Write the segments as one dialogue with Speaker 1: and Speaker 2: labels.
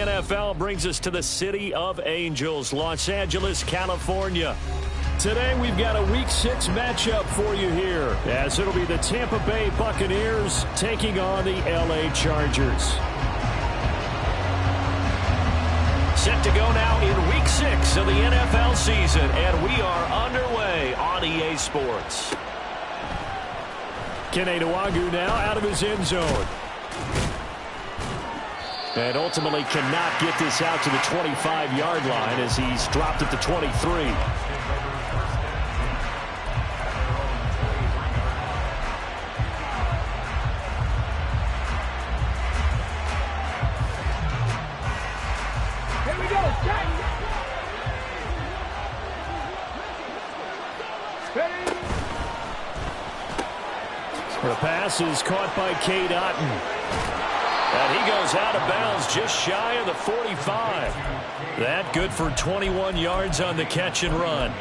Speaker 1: NFL brings us to the City of Angels, Los Angeles, California. Today we've got a Week 6 matchup for you here, as it'll be the Tampa Bay Buccaneers taking on the LA Chargers. Set to go now in Week 6 of the NFL season, and we are underway on EA Sports. Kenny Nwagu now out of his end zone. And ultimately cannot get this out to the 25-yard line as he's dropped at the 23. The pass is caught by Cade Otton. And he goes out of bounds just shy of the 45. That good for 21 yards on the catch and run.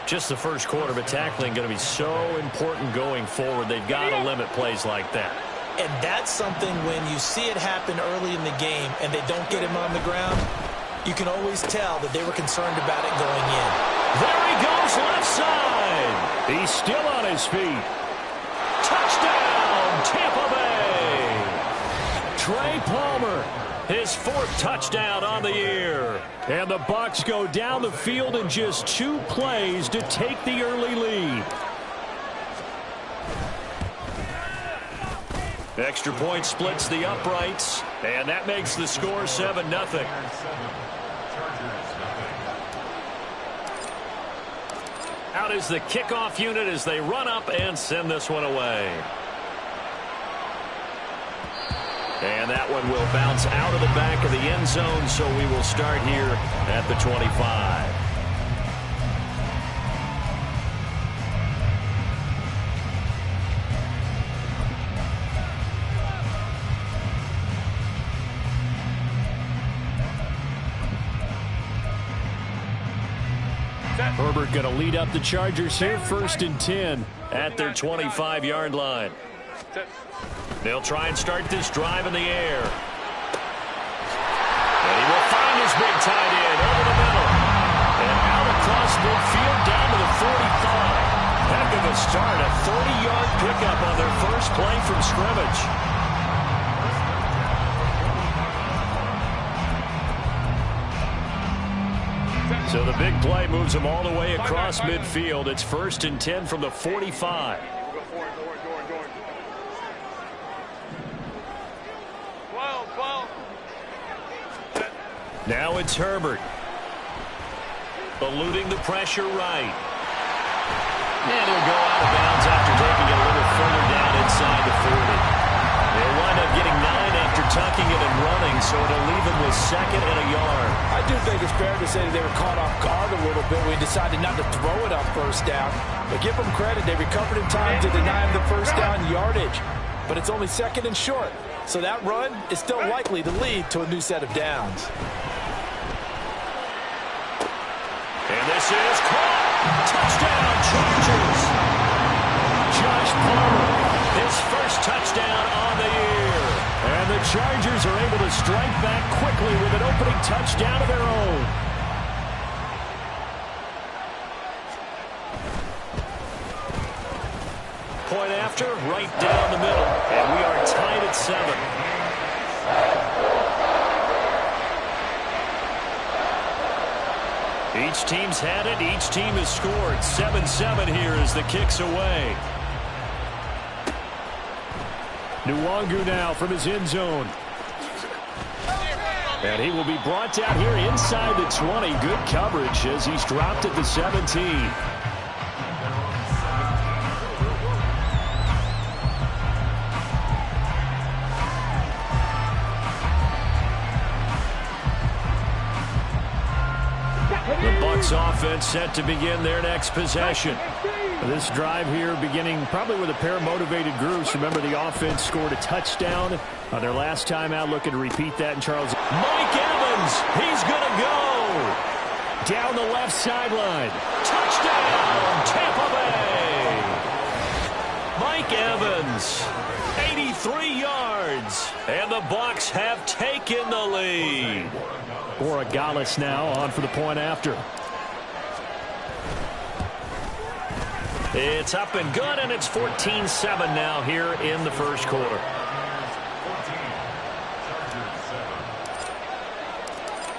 Speaker 1: Just the first quarter, but tackling going to be so important going forward. They've got to limit plays like that.
Speaker 2: And that's something when you see it happen early in the game and they don't get him on the ground, you can always tell that they were concerned about it going in.
Speaker 1: There he goes left side. He's still on his feet. Touchdown, Tampa Bay. Trey Palmer, his 4th touchdown on the year. And the Bucs go down the field in just 2 plays to take the early lead. Extra point splits the uprights, and that makes the score 7-0. Out is the kickoff unit as they run up and send this one away. And that one will bounce out of the back of the end zone, so we will start here at the 25. Herbert going to lead up the Chargers here, 1st and 10 at their 25-yard line. They'll try and start this drive in the air. And he will find his big tight end over the middle. And out across midfield down to the 45. Heck of a start, a 30-yard pickup on their first play from scrimmage. So the big play moves them all the way across midfield. It's 1st and 10 from the 45. Now it's Herbert. Eluding the pressure right. And he'll go out of bounds after taking it a little further down inside the 40. They'll wind up getting 9 after tucking it and running, so it'll leave them with 2nd and a yard.
Speaker 3: I do think it's fair to say that they were caught off guard a little bit when we decided not to throw it on 1st down. But give them credit, they recovered in time to deny him the 1st down yardage. But it's only 2nd and short, so that run is still likely to lead to a new set of downs.
Speaker 1: And this is caught. Touchdown, Chargers. Josh Palmer, his 1st touchdown on the year. And the Chargers are able to strike back quickly with an opening touchdown of their own. Point after, right down the middle. And we are tied at 7. Each team's had it. Each team has scored. 7-7 here as the kick's away. Nwagu now from his end zone. And he will be brought down here inside the 20. Good coverage as he's dropped at the 17. The Bucs offense set to begin their next possession. This drive here beginning probably with a pair of motivated groups. Remember, the offense scored a touchdown on their last time out. Looking to repeat that in Charles. Mike Evans, he's going to go down the left sideline. Touchdown, Tampa Bay. Mike Evans, 83 yards, and the Bucs have taken the lead. Borregales now on for the point after. It's up and good, and it's 14-7 now here in the first quarter.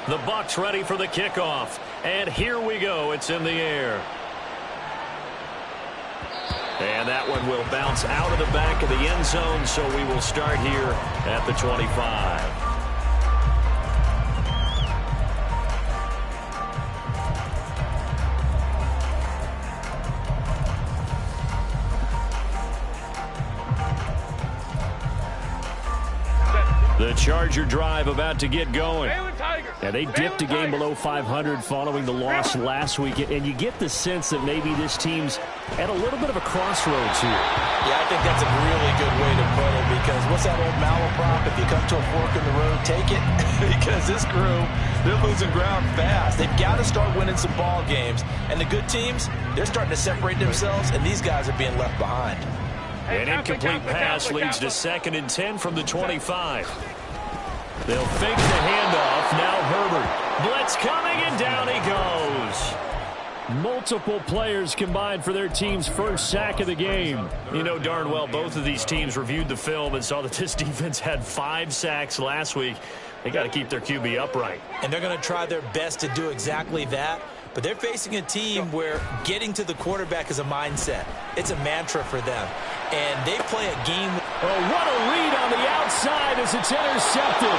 Speaker 1: The Bucs ready for the kickoff. And here we go. It's in the air. And that one will bounce out of the back of the end zone, so we will start here at the 25. The Charger drive about to get going. And they dipped a game below 500 following the loss last week. And you get the sense that maybe this team's at a little bit of a crossroads here.
Speaker 2: Yeah, I think that's a really good way to put it, because what's that old malaprop? If you come to a fork in the road, take it. Because this crew, they're losing ground fast. They've got to start winning some ball games. And the good teams, they're starting to separate themselves, and these guys are being left behind.
Speaker 1: An incomplete pass leads to 2nd and 10 from the 25. They'll fake the handoff. Now Herbert. Blitz coming, and down he goes. Multiple players combined for their team's first sack of the game. You know darn well both of these teams reviewed the film and saw that this defense had 5 sacks last week. They got to keep their QB upright.
Speaker 2: And they're going to try their best to do exactly that. But they're facing a team where getting to the quarterback is a mindset. It's a mantra for them. And they play a game.
Speaker 1: Oh, what a read on the outside as it's intercepted.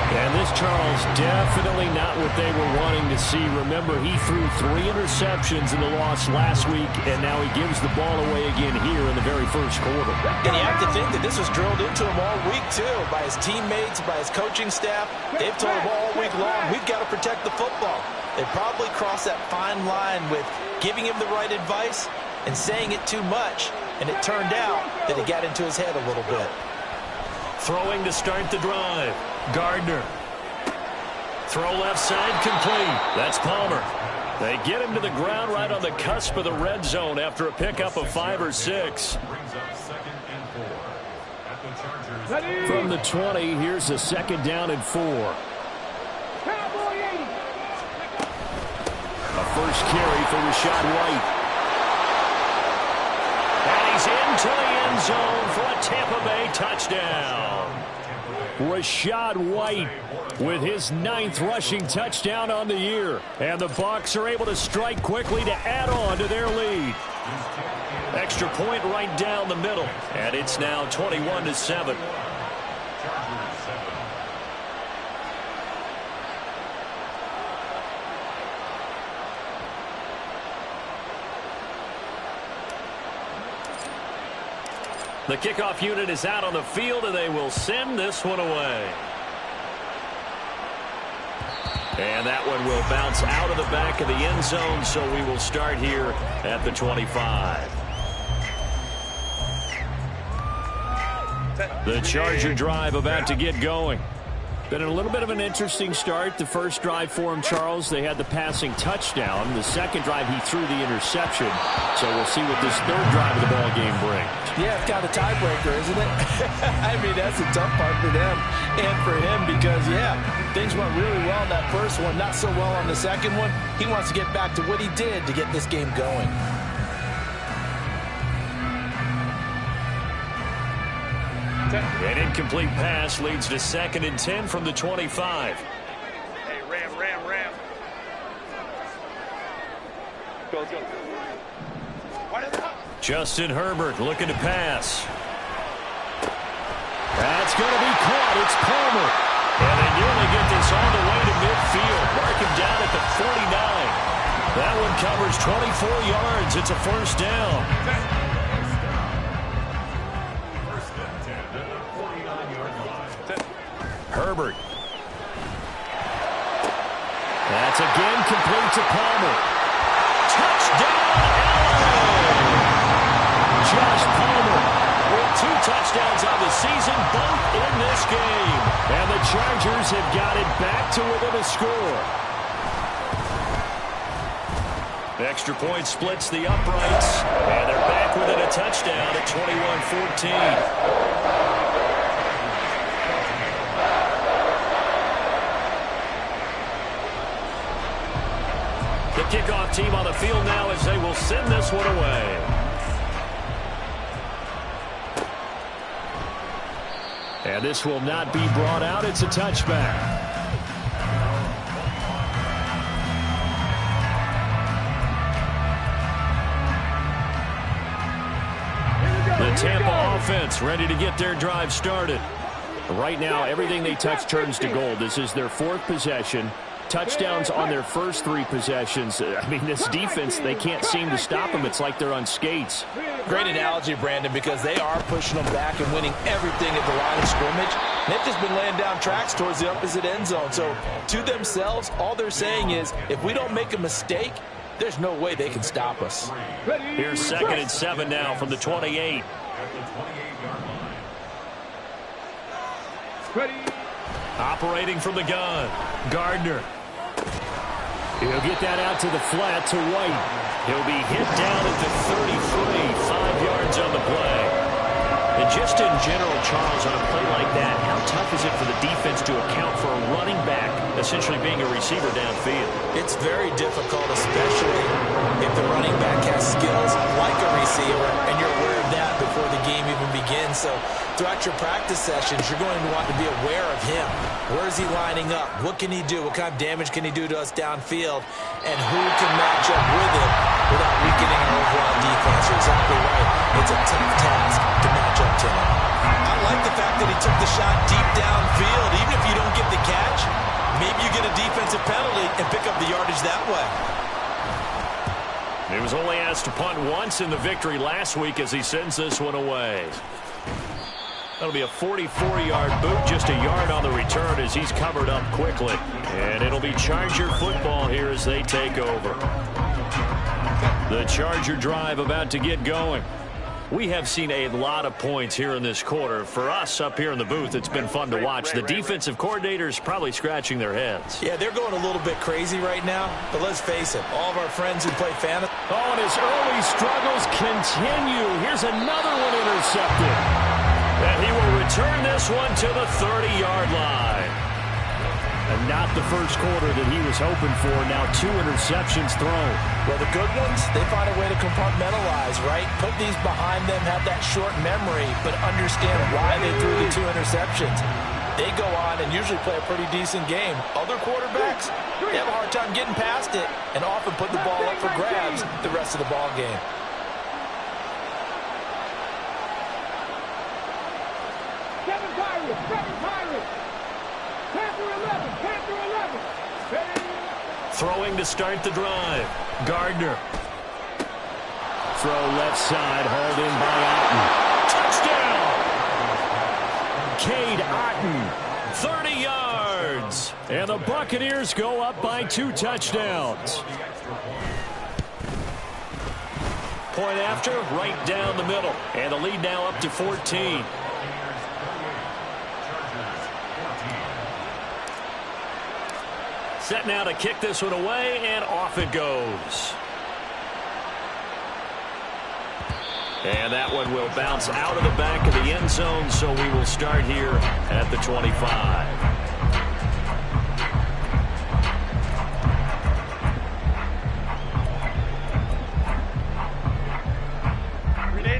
Speaker 1: And this, Charles, definitely not what they were wanting to see. Remember, he threw 3 interceptions in the loss last week, and now he gives the ball away again here in the very first quarter.
Speaker 2: And you have to think that this was drilled into him all week, too, by his teammates, by his coaching staff. They've told him all week long, we've got to protect the football. They probably crossed that fine line with giving him the right advice and saying it too much, and it turned out that it got into his head a little bit.
Speaker 1: Throwing to start the drive. Gardner. Throw left side complete. That's Palmer. They get him to the ground right on the cusp of the red zone after a pickup of 5 or 6. From the 20, here's a 2nd down and 4. A first carry for Rachaad White. And he's into the end zone for a Tampa Bay touchdown. Rachaad White with his 9th rushing touchdown on the year. And the Bucs are able to strike quickly to add on to their lead. Extra point right down the middle. And it's now 21-7. The kickoff unit is out on the field, and they will send this one away. And that one will bounce out of the back of the end zone, so we will start here at the 25. The Charger drive about to get going. Been a little bit of an interesting start. The first drive for him, Charles, they had the passing touchdown. The second drive, he threw the interception. So we'll see what this 3rd drive of the ball game brings.
Speaker 2: Yeah, it's kind of a tiebreaker, isn't it? I mean, that's the tough part for them and for him because, yeah, things went really well in that first one, not so well on the second one. He wants to get back to what he did to get this game going.
Speaker 1: An incomplete pass leads to 2nd and 10 from the 25.
Speaker 4: Hey, Ram. Go.
Speaker 1: Justin Herbert looking to pass. That's going to be caught. It's Palmer. And they nearly get this all the way to midfield. Mark him down at the 49. That one covers 24 yards. It's a first down. Herbert. That's again complete to Palmer. Touchdown, LA! Josh Palmer with 2 touchdowns on the season, both in this game. And the Chargers have got it back to within a score. Extra point splits the uprights, and they're back within a touchdown at 21-14. The kickoff team on the field now as they will send this one away. And this will not be brought out. It's a touchback. The Tampa offense ready to get their drive started. Right now, everything they touch turns to gold. This is their 4th possession. Touchdowns on their first 3 possessions. I mean, this defense, they can't seem to stop them. It's like they're on skates.
Speaker 3: Great analogy, Brandon, because they are pushing them back and winning everything at the line of scrimmage. They've just been laying down tracks towards the opposite end zone. So, to themselves, all they're saying is, if we don't make a mistake, there's no way they can stop us.
Speaker 1: Here's 2nd and 7 now from the 28. Operating from the gun, Gardner. He'll get that out to the flat to White. He'll be hit down at the 33, 5 yards on the play. And just in general, Charles, on a play like that, how tough is it for the defense to account for a running back essentially being a receiver downfield?
Speaker 2: It's very difficult, especially if the running back has skills like a receiver, and you're aware of that before the game even begins. So throughout your practice sessions, you're going to want to be aware of him. Where is he lining up? What can he do? What kind of damage can he do to us downfield? And who can match up with him without weakening our overall defense? You're exactly right. It's a tough task to match up to him. I like the fact that he took the shot deep downfield. Even if you don't get the catch, maybe you get a defensive penalty and pick up the yardage that way.
Speaker 1: He was only asked to punt once in the victory last week as he sends this one away. That'll be a 44-yard boot, just a yard on the return as he's covered up quickly. And it'll be Charger football here as they take over. The Charger drive about to get going. We have seen a lot of points here in this quarter. For us up here in the booth, it's been fun to watch. The defensive coordinators probably scratching their heads.
Speaker 2: Yeah, they're going a little bit crazy right now. But let's face it, all of our friends who play fantasy.
Speaker 1: Oh, and his early struggles continue. Here's another one intercepted. And he will return this one to the 30-yard line. And not the first quarter that he was hoping for. Now 2 interceptions thrown.
Speaker 2: Well, the good ones, they find a way to compartmentalize, right? Put these behind them, have that short memory, but understand why they threw the 2 interceptions. They go on and usually play a pretty decent game. Other quarterbacks, they have a hard time getting past it and often put the ball up for grabs the rest of the ball game.
Speaker 1: Throwing to start the drive. Gardner. Throw left side, hauled in by Otten. Touchdown! Cade Otten, 30 yards. And the Buccaneers go up by 2 touchdowns. Point after, right down the middle. And the lead now up to 14. Set now to kick this one away, and off it goes. And that one will bounce out of the back of the end zone, so we will start here at the 25.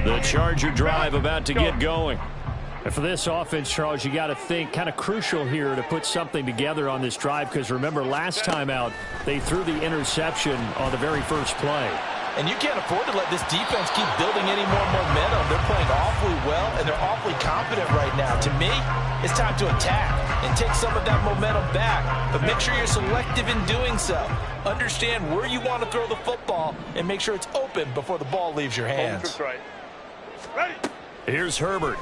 Speaker 1: The Charger drive about to get going. And for this offense, Charles, you got to think kind of crucial here to put something together on this drive, because remember last time out they threw the interception on the very first play.
Speaker 2: And you can't afford to let this defense keep building any more momentum. They're playing awfully well, and they're awfully confident right now. To me, it's time to attack and take some of that momentum back. But make sure you're selective in doing so. Understand where you want to throw the football and make sure it's open before the ball leaves your hands.
Speaker 4: Ready.
Speaker 1: Here's Herbert.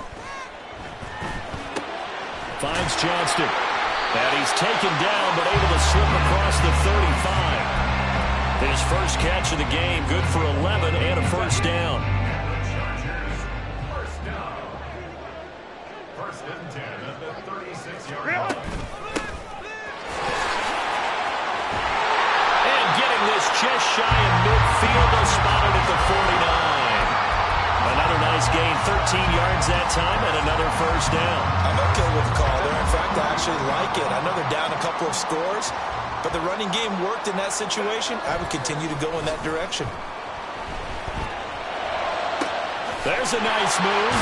Speaker 1: Finds Johnston. And he's taken down, but able to slip across the 35. His first catch of the game, good for 11 and a first down.
Speaker 5: First and 10 at the 36-yard line.
Speaker 1: And getting this just shy of midfield, they'll spot it at the 49. A Another nice gain, 13 yards that time, and another first down.
Speaker 2: I'm okay with the call there. In fact, I actually like it. I know they're down a couple of scores, but the running game worked in that situation. I would continue to go in that direction.
Speaker 1: There's a nice move.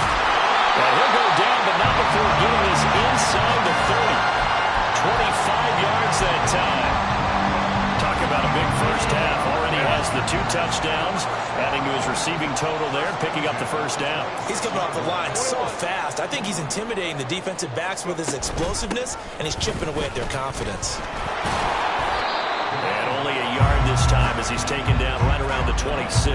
Speaker 1: And he'll go down, but not before getting this inside the 30. 25 yards that time. Talk about a big first half. Already has the 2 touchdowns, adding to his receiving total there, picking up the first down.
Speaker 2: He's coming off the line so fast. I think he's intimidating the defensive backs with his explosiveness, and he's chipping away at their confidence.
Speaker 1: And only a yard this time as he's taken down right around the 26.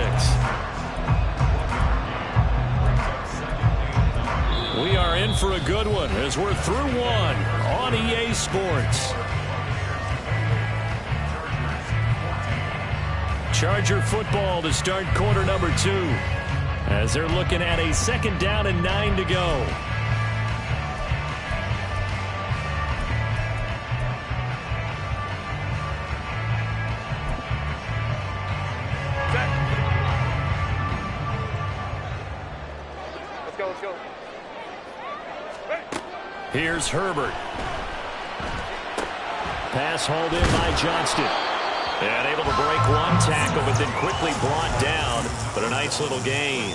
Speaker 1: We are in for a good one as we're through one on EA Sports. Charger football to start quarter number 2 as they're looking at a 2nd down and 9 to go.
Speaker 4: Let's go.
Speaker 1: Here's Herbert. Pass hauled in by Johnston. And able to break one tackle, but then quickly brought down. But a nice little gain.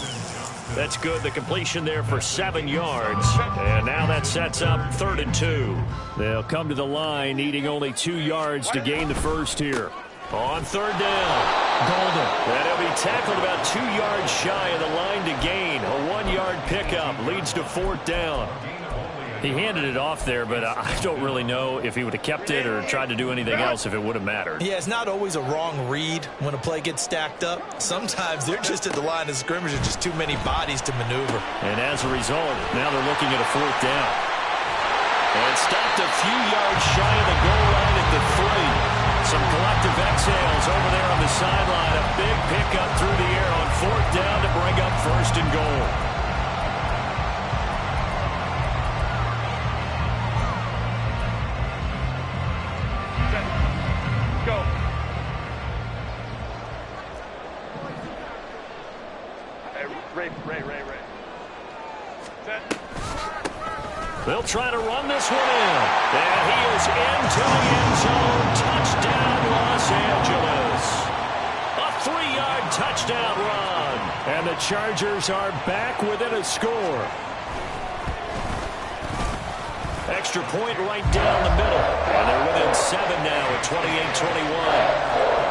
Speaker 1: That's good. The completion there for 7 yards. And now that sets up 3rd and 2. They'll come to the line, needing only 2 yards to gain the first here. On 3rd down, Golden. And he'll be tackled about 2 yards shy of the line to gain. A 1-yard pickup leads to 4th down. He handed it off there, but I don't really know if he would have kept it or tried to do anything else if it would have mattered.
Speaker 2: Yeah, it's not always a wrong read when a play gets stacked up. Sometimes they're just at the line of scrimmage with just too many bodies to maneuver.
Speaker 1: And as a result, now they're looking at a 4th down. And stopped a few yards shy of the goal line at the 3. Some collective exhales over there on the sideline. A big pickup through the air on 4th down to bring up 1st and goal. They'll try to run this one in. And he is into the end zone. Touchdown, Los Angeles. A 3-yard touchdown run. And the Chargers are back within a score. Extra point right down the middle. And they're within 7 now at 28-21.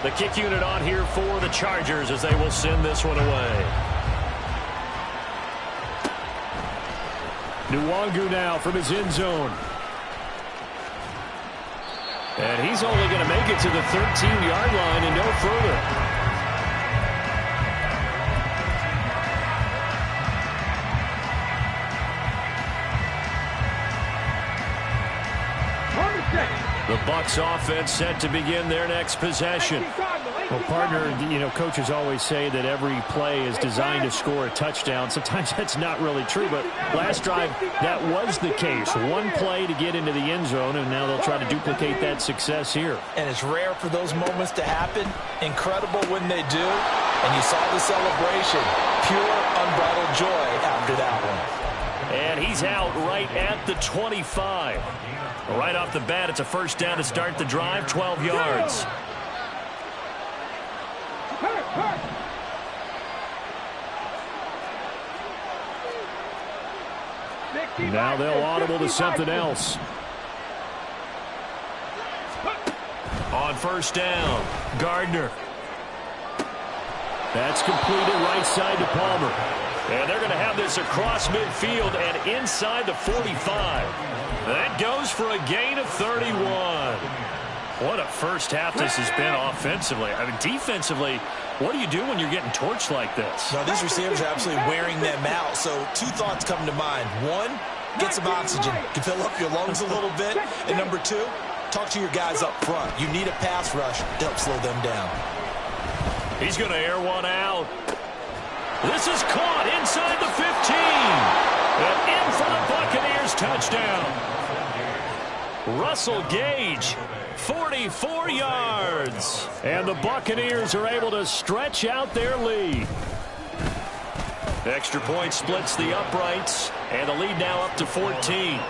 Speaker 1: The kick unit on here for the Chargers as they will send this one away. Nwangu now from his end zone. And he's only going to make it to the 13-yard line and no further. The Bucs offense set to begin their next possession. Well, partner, coaches always say that every play is designed to score a touchdown. Sometimes that's not really true, but last drive, that was the case. One play to get into the end zone, and now they'll try to duplicate that success here.
Speaker 2: And it's rare for those moments to happen. Incredible when they do. And you saw the celebration. Pure, unbridled joy after that one.
Speaker 1: And he's out right at the 25. Right off the bat, it's a first down to start the drive, 12 yards. Now they'll audible to something else. On first down, Gardner. That's completed right side to Palmer. And they're going to have this across midfield and inside the 45. That goes for a gain of 31. What a first half this has been offensively. I mean, defensively, what do you do when you're getting torched like this?
Speaker 2: Now, these receivers are absolutely wearing them out. So 2 thoughts come to mind. 1, get some oxygen. You can fill up your lungs a little bit. And number 2, talk to your guys up front. You need a pass rush to help slow them down.
Speaker 1: He's going to air one out. This is caught inside the 15. And in for the Buccaneers touchdown. Russell Gage, 44 yards. And the Buccaneers are able to stretch out their lead. Extra point splits the uprights, and the lead now up to 14.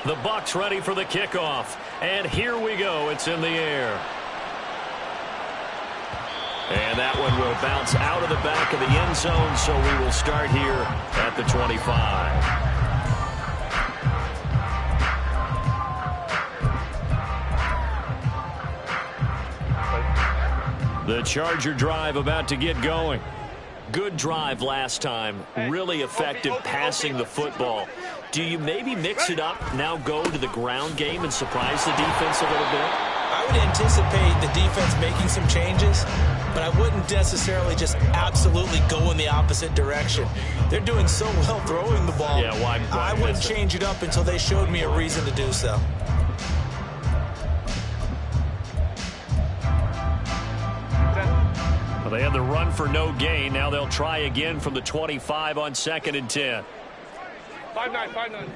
Speaker 1: The Bucs ready for the kickoff. And here we go. It's in the air. And that one will bounce out of the back of the end zone, so we will start here at the 25. The Charger drive about to get going. Good drive last time. Really effective passing the football. Do you maybe mix it up, now go to the ground game and surprise the defense a little bit?
Speaker 2: I would anticipate the defense making some changes, but I wouldn't necessarily just absolutely go in the opposite direction. They're doing so well throwing the ball.
Speaker 1: Yeah, why
Speaker 2: I wouldn't change it up until they showed me a reason to do so.
Speaker 1: Well, they had the run for no gain. Now they'll try again from the 25 on 2nd and 10.
Speaker 4: 5-9, 5-9.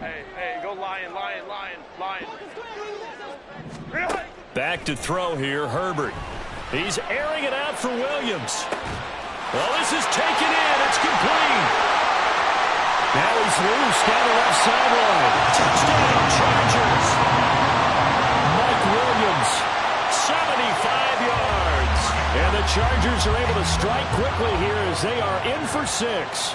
Speaker 4: Hey, go Lion.
Speaker 1: Back to throw here, Herbert. He's airing it out for Williams. Well, this is taken in. It's complete. Now he's loose down the left sideline. Touchdown, Chargers. Mike Williams, 75 yards. And the Chargers are able to strike quickly here as they are in for 6.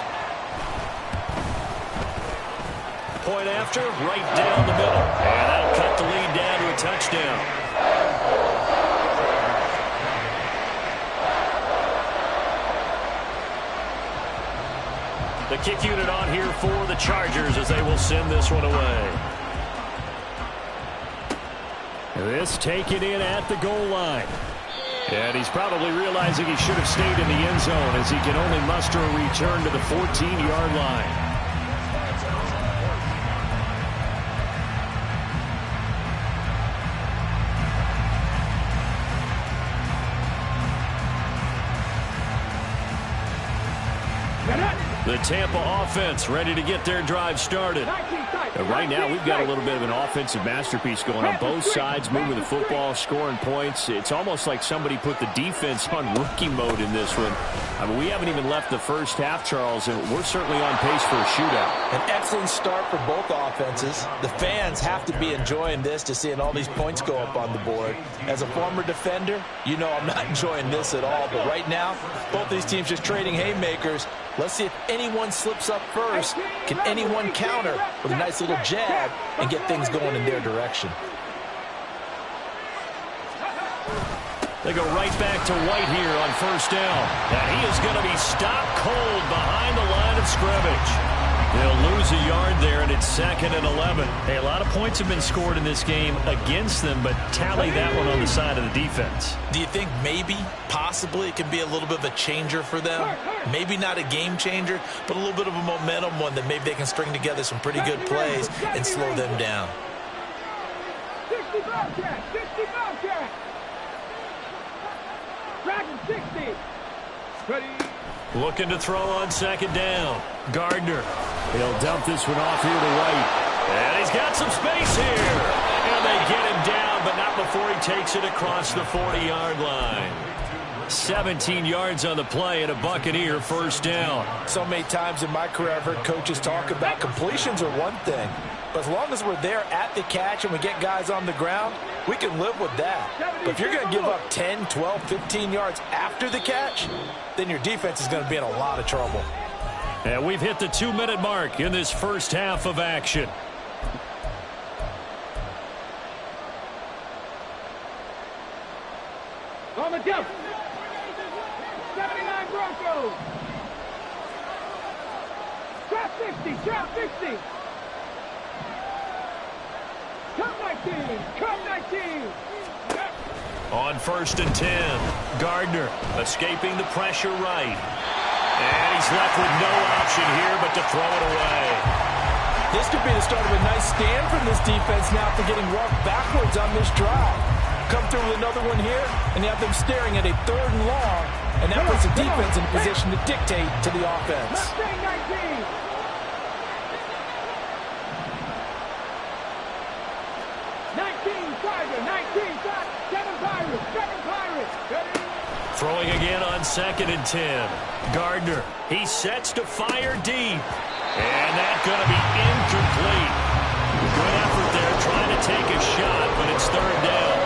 Speaker 1: Point after, right down the middle. And that'll cut the lead down to a touchdown. The kick unit on here for the Chargers as they will send this one away. This taken in at the goal line. And he's probably realizing he should have stayed in the end zone as he can only muster a return to the 14-yard line. The Tampa offense ready to get their drive started. And right now, we've got a little bit of an offensive masterpiece going on both sides, moving the football, scoring points. It's almost like somebody put the defense on rookie mode in this one. I mean, we haven't even left the first half, Charles, and we're certainly on pace for a shootout.
Speaker 2: An excellent start for both offenses. The fans have to be enjoying this to seeing all these points go up on the board. As a former defender, you know I'm not enjoying this at all. But right now, both these teams just trading haymakers. Let's see if anyone slips up first. Can anyone counter with a nice little jab and get things going in their direction?
Speaker 1: They go right back to White here on first down. And he is going to be stopped cold behind the line of scrimmage. They'll lose a yard there, and it's 2nd and 11. Hey, a lot of points have been scored in this game against them, but tally that one on the side of the defense.
Speaker 2: Do you think maybe, possibly, it can be a little bit of a changer for them? Maybe not a game changer, but a little bit of a momentum one that maybe they can string together some pretty good plays and slow them down.
Speaker 6: 60 Bobcat! 60 Bobcat! Dragon 60! Ready?
Speaker 1: Looking to throw on 2nd down. Gardner. He'll dump this one off here to White. And he's got some space here. And they get him down, but not before he takes it across the 40-yard line. 17 yards on the play and a Buccaneer first down.
Speaker 3: So many times in my career I've heard coaches talk about completions are one thing. But as long as we're there at the catch and we get guys on the ground, we can live with that. But if you're going to give up 10, 12, 15 yards after the catch, then your defense is going to be in a lot of trouble.
Speaker 1: And we've hit the 2-minute mark in this first half of action.
Speaker 6: On the jump! 79 Broncos! Trap 60! Trap 60! Come 19! Come 19!
Speaker 1: On 1st and 10, Gardner escaping the pressure right. And he's left with no option here but to throw it away.
Speaker 3: This could be the start of a nice stand from this defense now after getting roughed backwards on this drive. Come through with another one here, and you have them staring at a 3rd and long, and that puts the defense in a position to dictate to the offense.
Speaker 6: 7 Pirates.
Speaker 1: Throwing again on 2nd and 10. Gardner, he sets to fire deep. And that's going to be incomplete. Good effort there trying to take a shot, but it's 3rd down.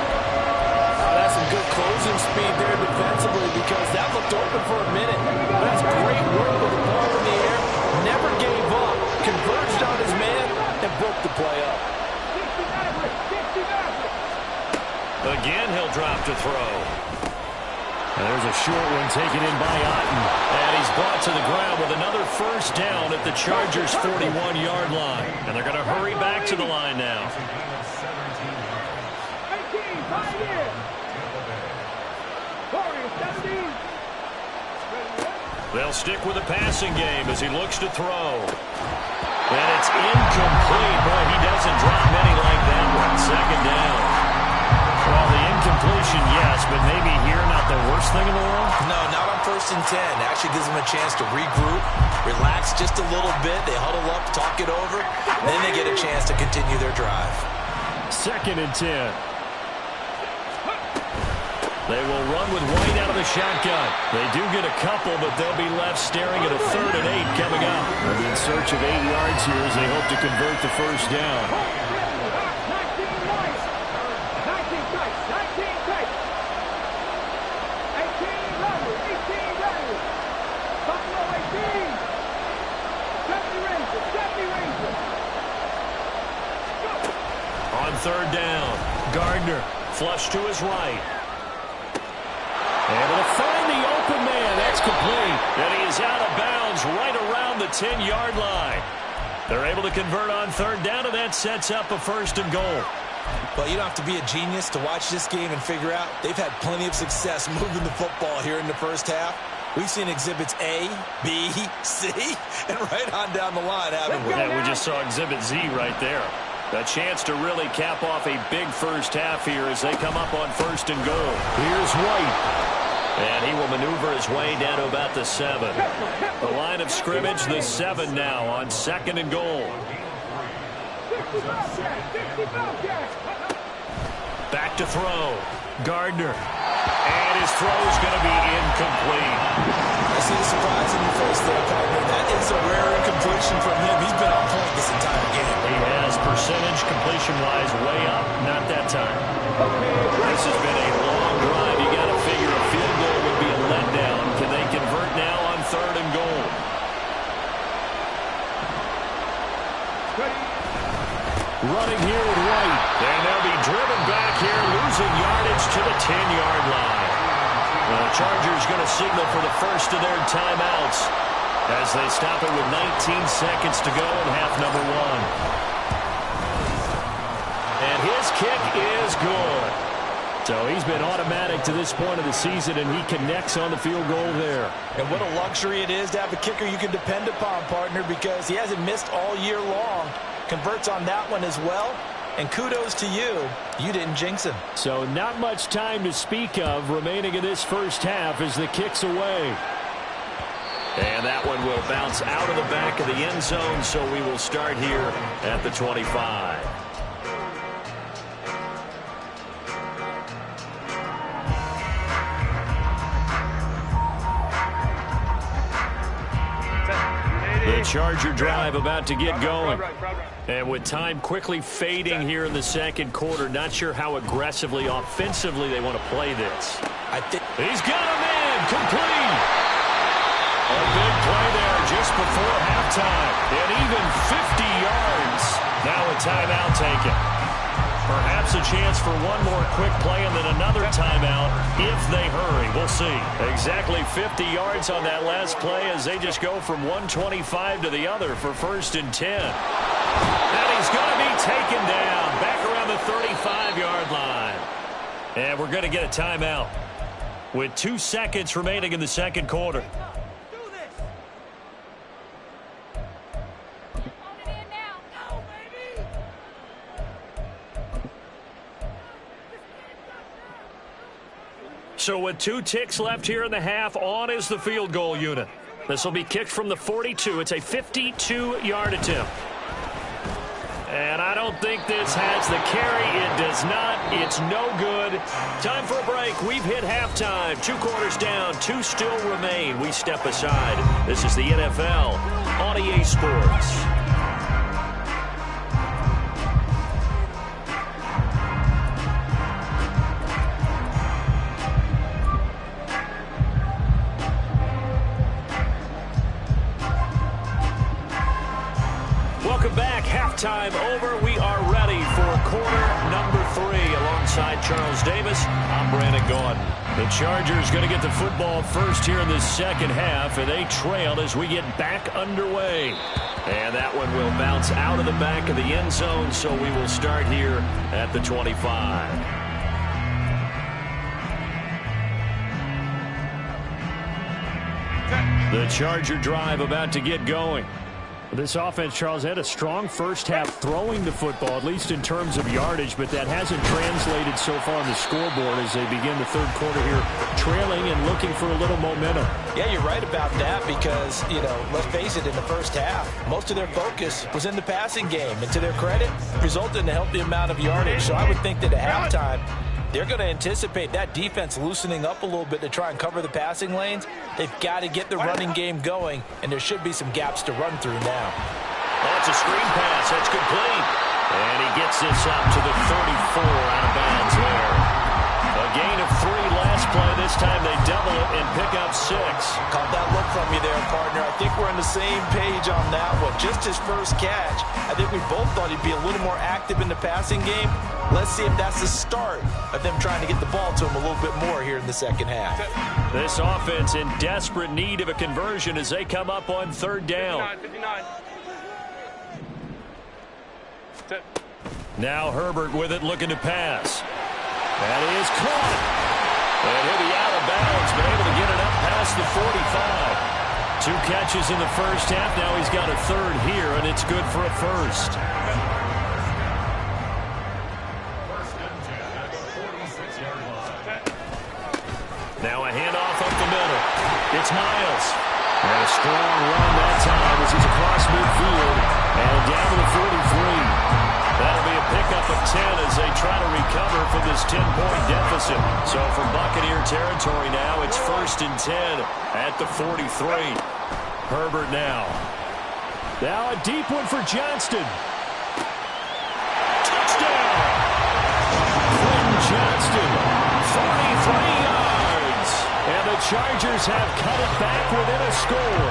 Speaker 3: That's some good closing speed there defensively because that looked open for a minute. That's great work with the ball in the air. Never gave up. Converged on his man and broke the play up.
Speaker 1: Again, he'll drop to throw. And there's a short one taken in by Otten. And he's brought to the ground with another 1st down at the Chargers' 41-yard line. And they're going to hurry back to the line now. They'll stick with the passing game as he looks to throw. And it's incomplete. Boy, he doesn't drop many like that one. 2nd down. Well, the incompletion, yes, but maybe here not the worst thing in the world?
Speaker 2: No, not on 1st and 10. Actually gives them a chance to regroup, relax just a little bit. They huddle up, talk it over, then they get a chance to continue their drive.
Speaker 1: 2nd and 10. They will run with White out of the shotgun. They do get a couple, but they'll be left staring at a 3rd and 8 coming up. They'll be in search of 8 yards here as they hope to convert the 1st down. On 3rd down, Gardner flush to his right. Able to find the open man. That's complete. And he is out of bounds right around the 10-yard line. They're able to convert on 3rd down, and that sets up a 1st and goal.
Speaker 2: Well, you don't have to be a genius to watch this game and figure out they've had plenty of success moving the football here in the 1st half. We've seen exhibits A, B, C, and right on down the line, haven't we?
Speaker 1: Yeah, we just saw exhibit Z right there. A chance to really cap off a big 1st half here as they come up on 1st and goal. Here's White. And he will maneuver his way down to about the 7. The line of scrimmage, the 7 now on 2nd and goal. Back to throw. Gardner. And his throw is going to be incomplete.
Speaker 2: I see the surprise in your face there, partner. That is a rare incompletion from him. He's been on point this entire game.
Speaker 1: He has percentage completion-wise way up. Not that time. This has been a long drive. You got to figure a field goal would be a letdown. Can they convert now on 3rd and goal? Running here with White. And they'll be driven back here, losing yardage to the 10-yard line. The Chargers going to signal for the first of their timeouts as they stop it with 19 seconds to go in half number 1. And his kick is good. So he's been automatic to this point of the season, and he connects on the field goal there.
Speaker 2: And what a luxury it is to have a kicker you can depend upon, partner, because he hasn't missed all year long. Converts on that one as well. And kudos to you. You didn't jinx him.
Speaker 1: So not much time to speak of remaining in this 1st half as the kick's away. And that one will bounce out of the back of the end zone, so we will start here at the 25. The Charger drive about to get going. And with time quickly fading here in the 2nd quarter, not sure how aggressively, offensively they want to play this. He's got him in, complete. A big play there just before halftime. And even 50 yards. Now a timeout taken. Perhaps a chance for one more quick play and then another timeout if they hurry. We'll see. Exactly 50 yards on that last play as they just go from 125 to the other for 1st and 10. And he's going to be taken down back around the 35-yard line. And we're going to get a timeout with 2 seconds remaining in the 2nd quarter. So with 2 ticks left here in the half, on is the field goal unit. This will be kicked from the 42. It's a 52-yard attempt. And I don't think this has the carry. It does not. It's no good. Time for a break. We've hit halftime. 2 quarters down. 2 still remain. We step aside. This is the NFL on EA Sports. Welcome back. Halftime over. We are ready for quarter number 3. Alongside Charles Davis, I'm Brandon Gaudin. The Chargers going to get the football first here in the second half, and they trail as we get back underway. And that one will bounce out of the back of the end zone, so we will start here at the 25. The Charger drive about to get going. This offense, Charles, had a strong first half throwing the football, at least in terms of yardage, but that hasn't translated so far on the scoreboard as they begin the third quarter here, trailing and looking for a little momentum.
Speaker 2: Yeah, you're right about that because, let's face it, in the first half, most of their focus was in the passing game. And to their credit, resulted in a healthy amount of yardage. So I would think that at halftime, they're going to anticipate that defense loosening up a little bit to try and cover the passing lanes. They've got to get the running game going, and there should be some gaps to run through now.
Speaker 1: That's a screen pass. That's complete. And he gets this up to the 34 out of bounds there. A gain of 3 last play. This time they double it and pick up 6.
Speaker 2: Caught that look from you there, partner. I think we're on the same page on that one. Just his first catch. I think we both thought he'd be a little more active in the passing game. Let's see if that's the start of them trying to get the ball to him a little bit more here in the second half.
Speaker 1: This offense in desperate need of a conversion as they come up on third down.
Speaker 4: 59.
Speaker 1: Now Herbert with it, looking to pass. That is caught. And he'll be out of bounds, but able to get it up past the 45. 2 catches in the first half. Now he's got a third here, and it's good for a first. Now a handoff up the middle. It's Miles. And a strong run that time as he's across midfield. And down to the 43. That'll be a pickup of 10 as they try to recover from this 10-point deficit. So from Buccaneer territory now, it's 1st and 10 at the 43. Herbert now. Now a deep one for Johnston. Touchdown! Quentin Johnston, 43 yards. And the Chargers have cut it back within a score.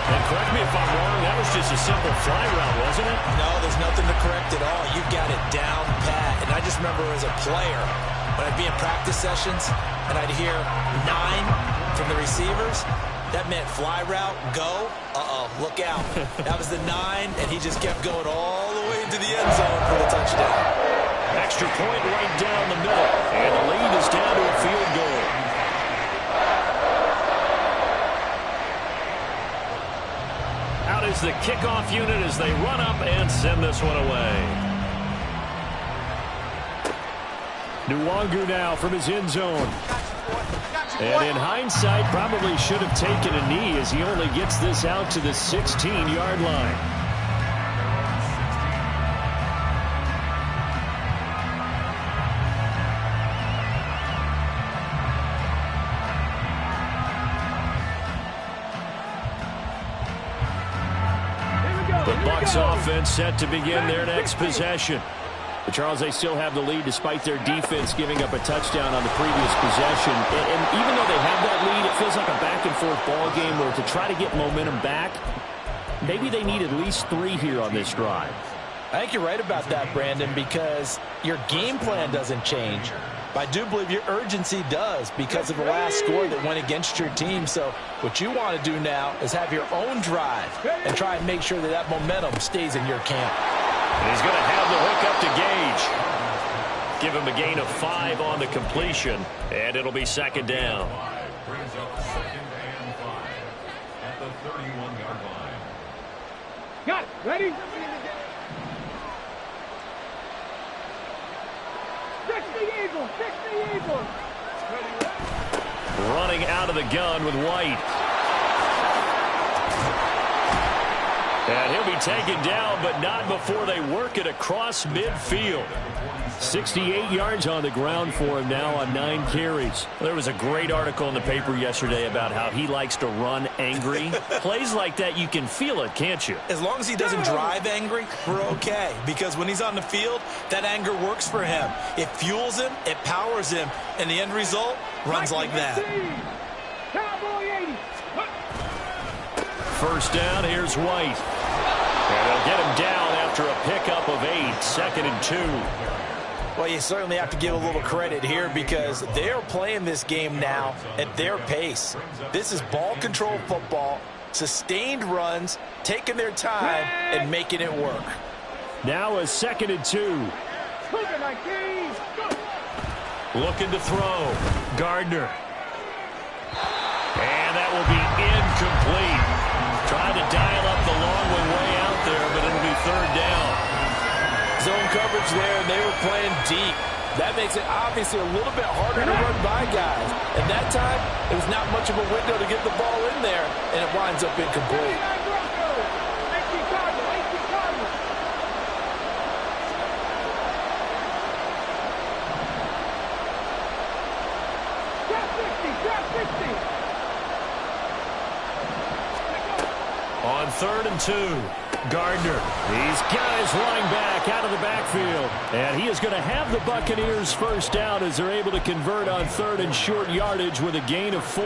Speaker 1: And correct me if I'm wrong, that was just a simple fly route, wasn't it?
Speaker 2: No, there's nothing to correct at all. You've got it down pat. And I just remember as a player, when I'd be in practice sessions and I'd hear 9 from the receivers, that meant fly route, go, look out. That was the 9, and he just kept going all the way into the end zone for the touchdown.
Speaker 1: Extra point right down the middle, and the lead is down to a field goal. Out is the kickoff unit as they run up and send this one away. Nwangu now from his end zone. And in hindsight, probably should have taken a knee as he only gets this out to the 16-yard line. The Bucs offense set to begin their next possession. But Charles, they still have the lead despite their defense giving up a touchdown on the previous possession. And even though they have that lead, it feels like a back-and-forth ball game where to try to get momentum back, maybe they need at least 3 here on this drive.
Speaker 2: I think you're right about that, Brandon, because your game plan doesn't change. But I do believe your urgency does because of the last score that went against your team. So what you want to do now is have your own drive and try and make sure that that momentum stays in your camp.
Speaker 1: And he's going to have the hook up to Gage. Give him a gain of 5 on the completion, and it'll be second down.
Speaker 5: Brings up 2nd and 5 at the 31-yard line.
Speaker 6: Got it. Ready? 60 Eagles. 60 Eagles.
Speaker 1: Running out of the gun with White. And he'll be taken down, but not before they work it across midfield. 68 yards on the ground for him now on 9 carries. There was a great article in the paper yesterday about how he likes to run angry. Plays like that, you can feel it, can't you?
Speaker 2: As long as he doesn't drive angry, we're okay. Because when he's on the field, that anger works for him. It fuels him, it powers him, and the end result runs like that.
Speaker 1: First down, here's White. And they'll get him down after a pickup of 8, 2nd and 2.
Speaker 2: Well, you certainly have to give a little credit here because they're playing this game now at their pace. This is ball control football, sustained runs, taking their time and making it work.
Speaker 1: Now a 2nd and 2. Looking to throw. Gardner. And that will be incomplete. Trying to dial up the long way out there, but it'll be 3rd down.
Speaker 3: Zone coverage there, and they were playing deep. That makes it obviously a little bit harder to run by guys. And that time, there was not much of a window to get the ball in there, and it winds up incomplete.
Speaker 1: On 3rd and 2, Gardner. These guys running back out of the backfield. And he is going to have the Buccaneers first down as they're able to convert on 3rd and short yardage with a gain of 4.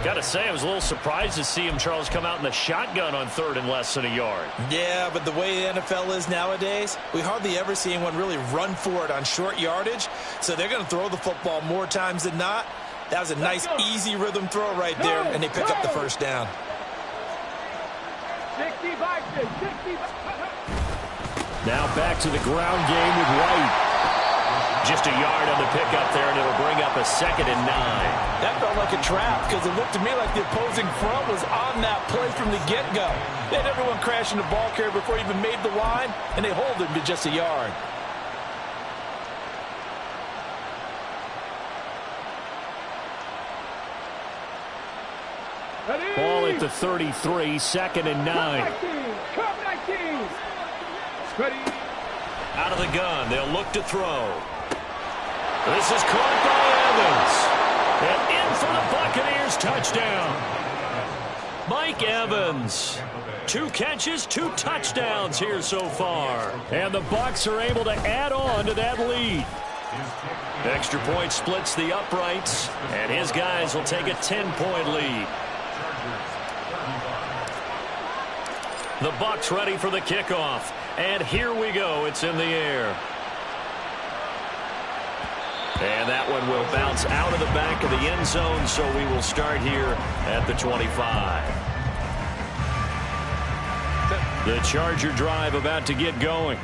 Speaker 1: Got to say, I was a little surprised to see him, Charles, come out in the shotgun on 3rd and less than a yard.
Speaker 2: Yeah, but the way the NFL is nowadays, we hardly ever see anyone really run for it on short yardage. So they're going to throw the football more times than not. That was a nice, easy rhythm throw right there, and they pick up the first down.
Speaker 6: 65.
Speaker 1: Now back to the ground game with White. Just a yard on the pickup there, and it'll bring up a 2nd and 9.
Speaker 3: That felt like a trap because it looked to me like the opposing front was on that play from the get-go. They had everyone crashing the ball carrier before he even made the line, and they hold him to just a yard.
Speaker 1: Ball at the 33, 2nd and 9. Out of the gun, they'll look to throw. This is caught by Evans. And in for the Buccaneers touchdown. Mike Evans. 2 catches, 2 touchdowns here so far. And the Bucs are able to add on to that lead. Extra point splits the uprights, and his guys will take a 10-point lead. The Bucs ready for the kickoff. And here we go. It's in the air. And that one will bounce out of the back of the end zone, so we will start here at the 25. The Charger drive about to get going.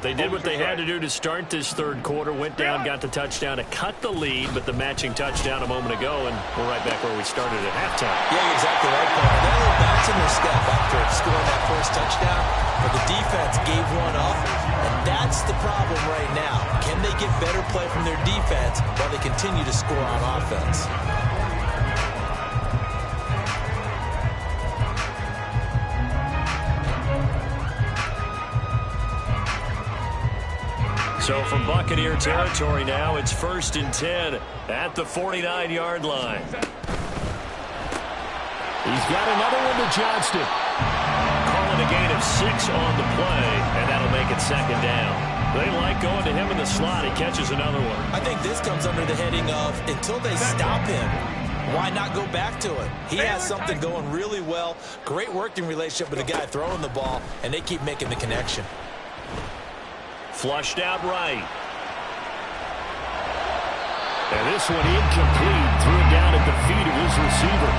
Speaker 1: They did what they had to do to start this 3rd quarter, went down, got the touchdown to cut the lead, but the matching touchdown a moment ago, and we're right back where we started at halftime.
Speaker 2: Yeah, exactly right, Paul. They're a little bounce in their step after scoring that first touchdown, but the defense gave one up, and that's the problem right now. Can they get better play from their defense while they continue to score on offense?
Speaker 1: So from Buccaneer territory now, it's 1st and 10 at the 49-yard line. He's got another one to Johnston. Calling a gain of 6 on the play, and that'll make it 2nd down. They like going to him in the slot. He catches another one.
Speaker 2: I think this comes under the heading of until they stop him, why not go back to it? He has something going really well. Great working relationship with the guy throwing the ball, and they keep making the connection.
Speaker 1: Flushed out right. And this one incomplete. Threw it down at the feet of his receiver.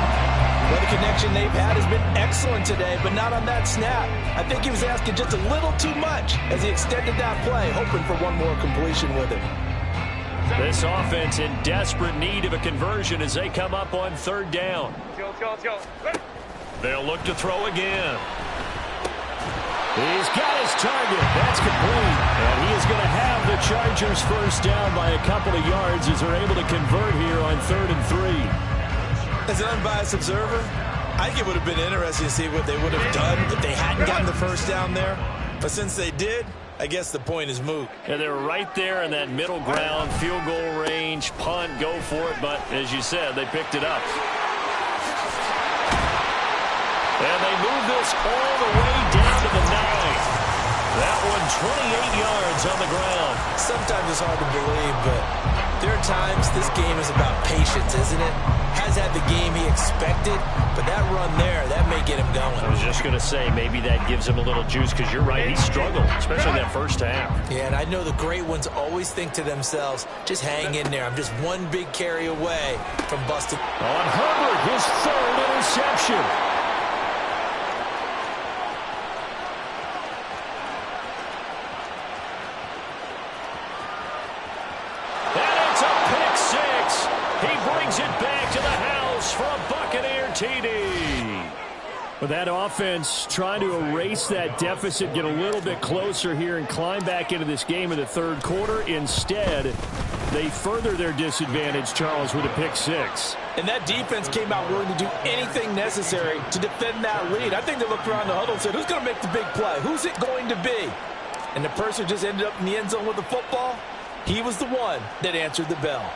Speaker 3: Well, the connection they've had has been excellent today, but not on that snap. I think he was asking just a little too much as he extended that play, hoping for one more completion with it.
Speaker 1: This offense in desperate need of a conversion as they come up on 3rd down.
Speaker 4: Let's go.
Speaker 1: They'll look to throw again. He's got it his target. That's complete. And he is going to have the Chargers first down by a couple of yards as they're able to convert here on 3rd and 3.
Speaker 2: As an unbiased observer, I think it would have been interesting to see what they would have done if they hadn't gotten the first down there. But since they did, I guess the point is moot.
Speaker 1: And they're right there in that middle ground, field goal range, punt, go for it. But as you said, they picked it up. And they move this all the way down to the 9. That one 28 yards on the ground.
Speaker 2: Sometimes it's hard to believe, but there are times this game is about patience, isn't it? Has had the game he expected, but that run there, that may get him going.
Speaker 1: I was just going to say, maybe that gives him a little juice, because you're right, he struggled, especially that first half.
Speaker 2: Yeah, and I know the great ones always think to themselves, just hang in there. I'm just one big carry away from busting.
Speaker 1: On Herbert, his 3rd interception. But that offense trying to erase that deficit, get a little bit closer here and climb back into this game in the 3rd quarter. Instead, they further their disadvantage, Charles, with a pick 6.
Speaker 3: And that defense came out willing to do anything necessary to defend that lead. I think they looked around the huddle and said, who's going to make the big play? Who's it going to be? And the person just ended up in the end zone with the football. He was the one that answered the bell.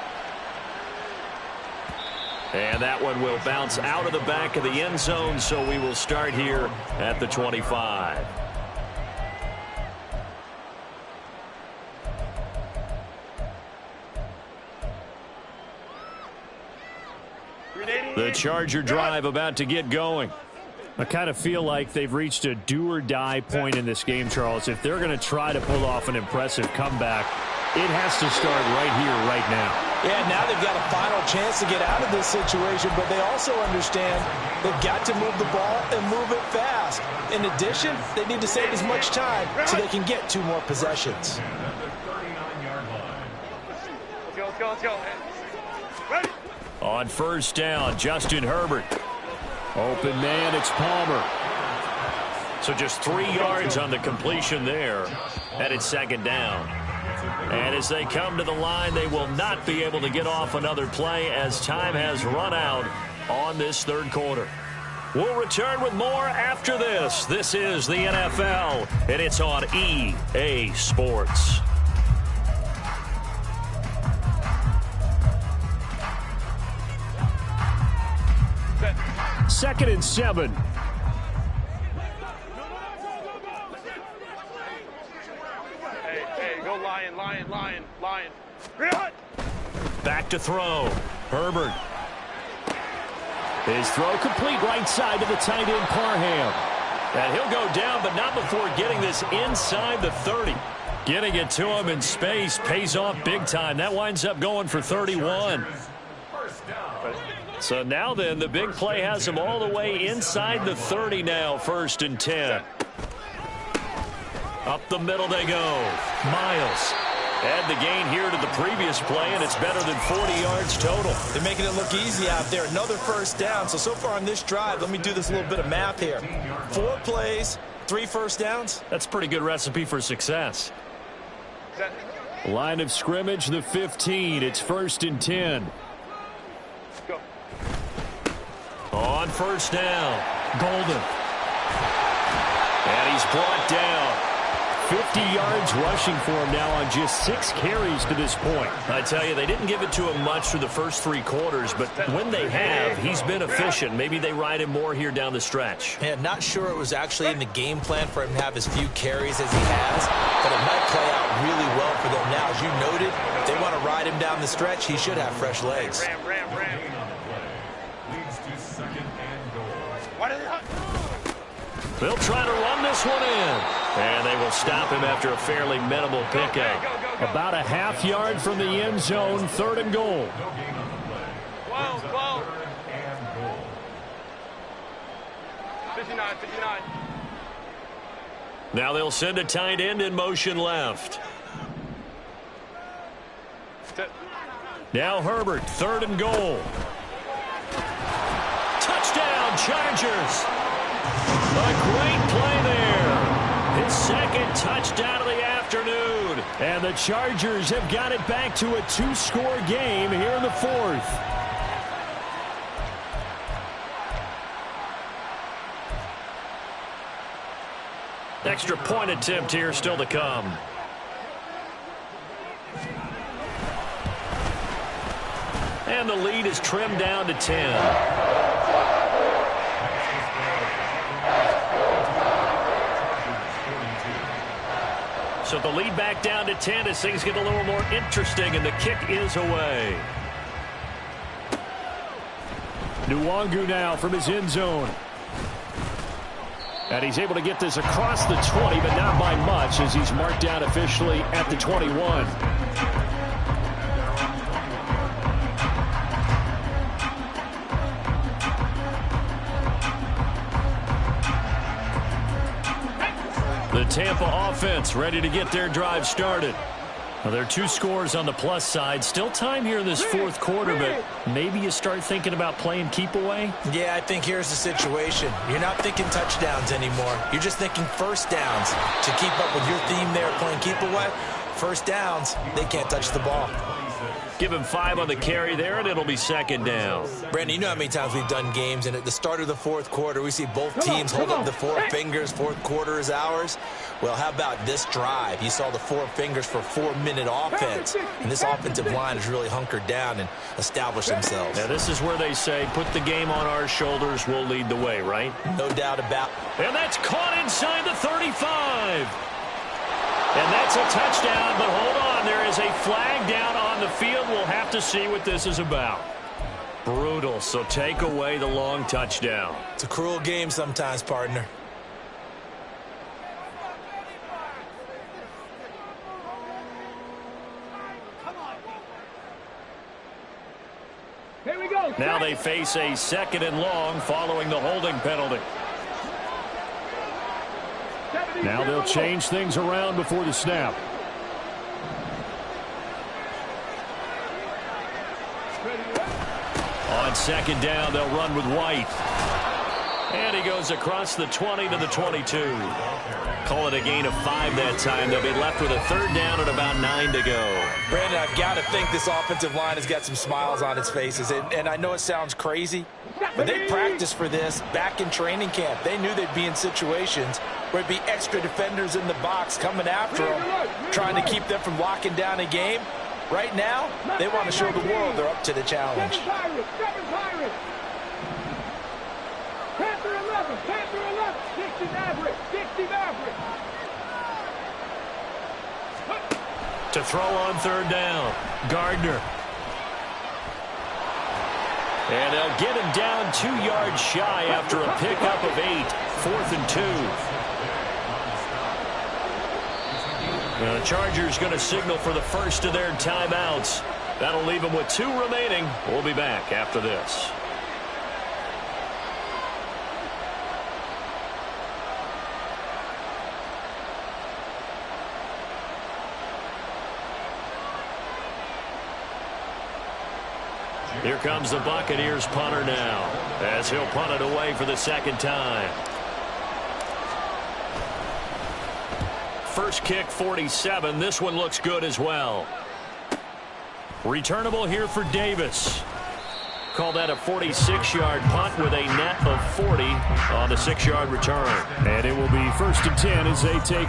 Speaker 1: And that one will bounce out of the back of the end zone, so we will start here at the 25. The Charger drive about to get going. I kind of feel like they've reached a do-or-die point in this game, Charles. If they're going to try to pull off an impressive comeback, it has to start right here, right now.
Speaker 3: Yeah, now they've got a final chance to get out of this situation, but they also understand they've got to move the ball and move it fast. In addition, they need to save as much time so they can get 2 more possessions.
Speaker 4: Let's go. Ready?
Speaker 1: On first down, Justin Herbert. Open man, it's Palmer. So just 3 yards on the completion there. And it's 2nd down. And as they come to the line, they will not be able to get off another play as time has run out on this 3rd quarter. We'll return with more after this. This is the NFL, and it's on EA Sports. Second and 7.
Speaker 4: Hey, go Lion.
Speaker 1: Back to throw. Herbert. His throw complete right side to the tight end, Parham. And he'll go down, but not before getting this inside the 30. Getting it to him in space pays off big time. That winds up going for 31. So now then, the big play has him all the way inside the 30 now, 1st and 10. Up the middle they go. Miles. Add the gain here to the previous play, and it's better than 40 yards total.
Speaker 2: They're making it look easy out there. Another first down. So far on this drive, let me do this little bit of math here. 4 plays, 3 first downs.
Speaker 1: That's a pretty good recipe for success. Line of scrimmage, the 15. It's 1st and 10.
Speaker 4: Go.
Speaker 1: On first down, Golden. And he's brought down. 50 yards rushing for him now on just 6 carries to this point. I tell you, they didn't give it to him much through the first 3 quarters, but when they have, he's been efficient. Maybe they ride him more here down the stretch.
Speaker 2: Man, not sure it was actually in the game plan for him to have as few carries as he has, but it might play out really well for them now. As you noted, if they want to ride him down the stretch, he should have fresh legs.
Speaker 4: Ram.
Speaker 5: Leads to 2nd and goal.
Speaker 1: They'll try to run this one in. And they will stop him after a fairly minimal pickup. About a half yard from the end zone, 3rd and goal.
Speaker 4: 12. 59.
Speaker 1: Now they'll send a tight end in motion left. Now Herbert, 3rd and goal. Touchdown, Chargers. A great play there. His second touchdown of the afternoon. And the Chargers have got it back to a 2-score game here in the fourth. Extra point attempt here still to come. And the lead is trimmed down to 10. So the lead back down to 10 as things get a little more interesting, and the kick is away. Nwangu now from his end zone. And he's able to get this across the 20, but not by much as he's marked down officially at the 21. The Tampa offense ready to get their drive started. Well, there are 2 scores on the plus side. Still time here in this fourth quarter, but maybe you start thinking about playing keep away?
Speaker 2: Yeah, I think here's the situation. You're not thinking touchdowns anymore. You're just thinking first downs. To keep up with your theme there, playing keep away, first downs, they can't touch the ball.
Speaker 1: Give him 5 on the carry there, and it'll be second down.
Speaker 2: Brandon, you know how many times we've done games, and at the start of the fourth quarter, we see both teams hold up the 4 fingers, fourth quarter is ours. Well, how about this drive? You saw the 4 fingers for 4-minute offense, and this offensive line has really hunkered down and established themselves.
Speaker 1: Now, this is where they say, put the game on our shoulders, we'll lead the way, right?
Speaker 2: No doubt about it.
Speaker 1: And that's caught inside the 35. And that's a touchdown, but hold on, there is a flag down on the field. We'll have to see what this is about. Brutal, so take away the long touchdown.
Speaker 2: It's a cruel game sometimes, partner.
Speaker 6: Here we go.
Speaker 1: Now they face a 2nd and long following the holding penalty. Now they'll change things around before the snap. On 2nd down, they'll run with White. And he goes across the 20 to the 22. Call it a gain of 5 that time. They'll be left with a 3rd down and about 9 to go.
Speaker 2: Brandon, I've got to think this offensive line has got some smiles on its faces. And I know it sounds crazy, but they practiced for this back in training camp. They knew they'd be in situations where it'd be extra defenders in the box coming after them, trying to keep them from locking down a game. Right now, they want to show the world they're up to the challenge.
Speaker 6: Panther 11, Panther 11, Dixie Maverick, Dixie Maverick.
Speaker 1: To throw on 3rd down, Gardner. And they'll get him down 2 yards shy after a pickup of 8. 4th and 2. The Chargers going to signal for the first of their timeouts. That'll leave them with 2 remaining. We'll be back after this. Here comes the Buccaneers punter now, as he'll punt it away for the 2nd time. First kick, 47. This one looks good as well. Returnable here for Davis. Call that a 46-yard punt with a net of 40 on the 6-yard return. And it will be 1st and 10 as they take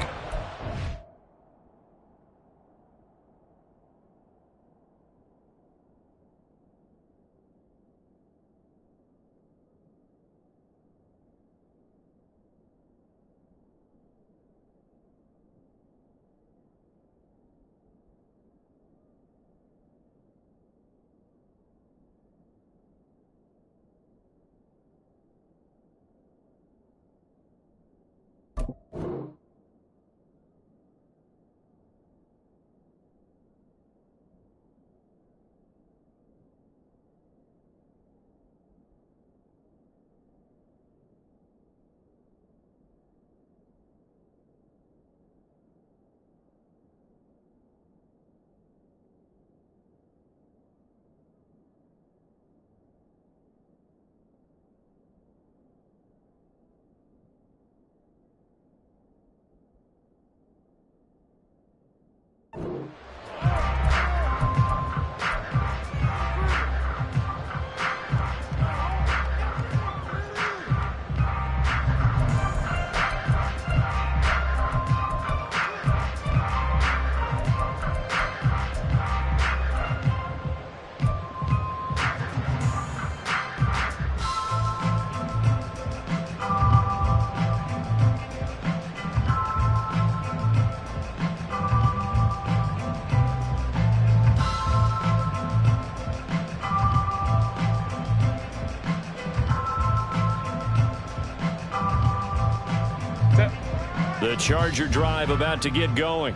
Speaker 1: Charger drive about to get going.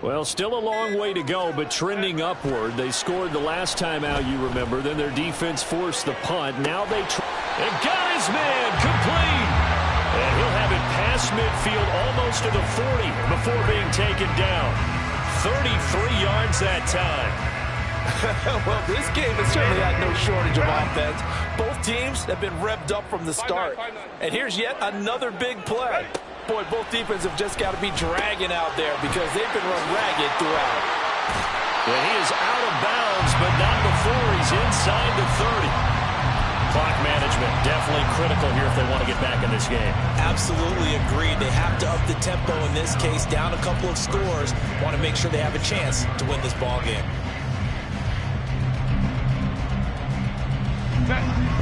Speaker 1: Well, still a long way to go, but trending upward. They scored the last time out, you remember. Then their defense forced the punt. Now they got his man complete. And he'll have it past midfield almost to the 40 before being taken down. 33 yards that time.
Speaker 3: Well, this game has certainly had no shortage of offense. Both teams have been revved up from the start. And here's yet another big play. Boy, both defenses have just got to be dragging out there because they've been run ragged throughout.
Speaker 1: And he is out of bounds, but not before he's inside the 30. Clock management definitely critical here if they want to get back in this game.
Speaker 2: Absolutely agreed. They have to up the tempo in this case, down a couple of scores. Want to make sure they have a chance to win this ball game.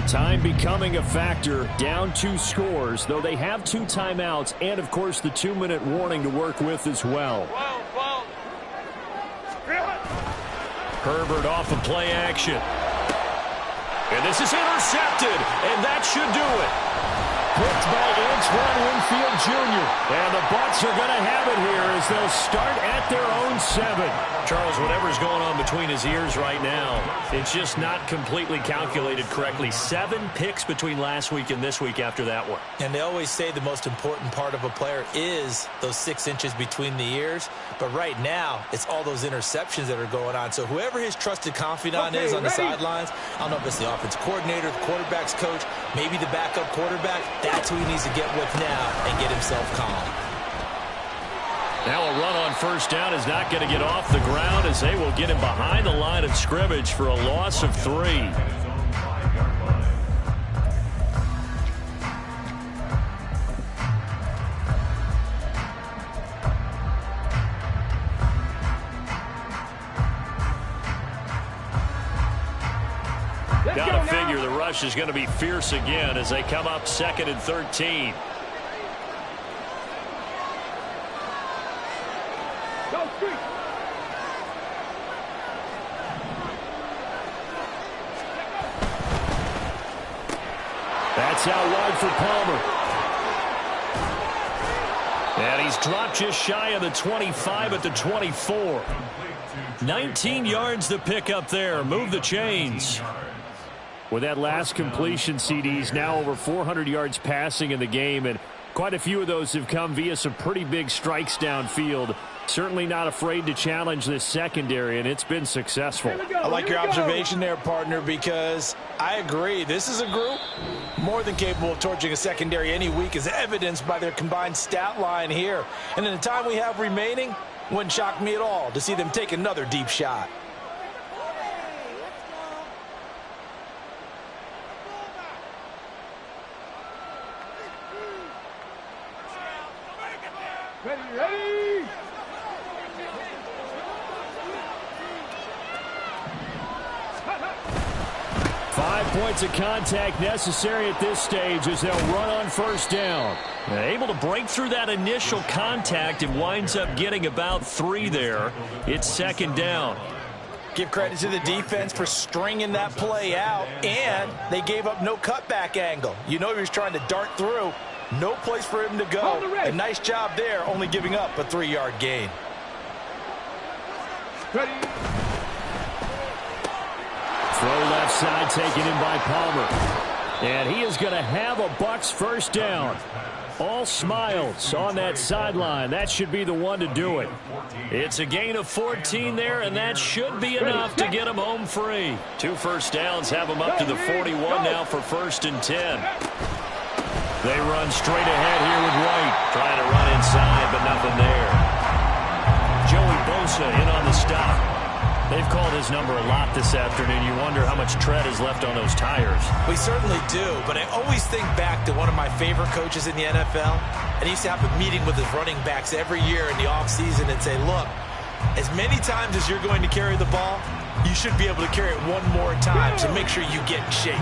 Speaker 1: Time becoming a factor, down 2 scores, though they have 2 timeouts and, of course, the 2-minute warning to work with as well. Herbert off of play action. And this is intercepted, and that should do it. Picked by Antoine Winfield Jr. And the Bucs are going to have it here as they'll start at their own 7. Charles, whatever's going on between his ears right now, it's just not completely calculated correctly. 7 picks between last week and this week after that one.
Speaker 2: And they always say the most important part of a player is those 6 inches between the ears. But right now, it's all those interceptions that are going on. So whoever his trusted confidant is on the sidelines, I don't know if it's the offensive coordinator, the quarterback's coach, maybe the backup quarterback, that's who he needs to get with now and get himself calm.
Speaker 1: Now a run on first down is not going to get off the ground as they will get him behind the line of scrimmage for a loss of 3. Got to figure the rush is going to be fierce again as they come up 2nd and 13. That's out wide for Palmer. And he's dropped just shy of the 25 at the 24. 19 yards to pick up there. Move the chains. With that last completion, CDs now over 400 yards passing in the game, and quite a few of those have come via some pretty big strikes downfield. Certainly not afraid to challenge this secondary, and it's been successful.
Speaker 3: I like your observation there, partner, because I agree. This is a group more than capable of torching a secondary any week, as evidenced by their combined stat line here. And in the time we have remaining, wouldn't shock me at all to see them take another deep shot.
Speaker 6: Ready!
Speaker 1: 5 points of contact necessary at this stage as they'll run on first down. Able to break through that initial contact and winds up getting about 3 there. It's 2nd down.
Speaker 3: Give credit to the defense for stringing that play out, and they gave up no cutback angle. You know he was trying to dart through. No place for him to go. A nice job there, only giving up a 3-yard gain.
Speaker 6: Ready?
Speaker 1: Throw left side taken in by Palmer. And he is going to have a Bucs first down. All smiles on that sideline. That should be the one to do it. It's a gain of 14 there, and that should be enough to get him home free. 2 first downs have him up to the 41 now for 1st and 10. They run straight ahead here with White. Trying to run inside, but nothing there. Joey Bosa in on the stop. They've called his number a lot this afternoon. You wonder how much tread is left on those tires.
Speaker 2: We certainly do, but I always think back to one of my favorite coaches in the NFL. And he used to have a meeting with his running backs every year in the offseason and say, look, as many times as you're going to carry the ball, you should be able to carry it one more time, so make sure you get in shape.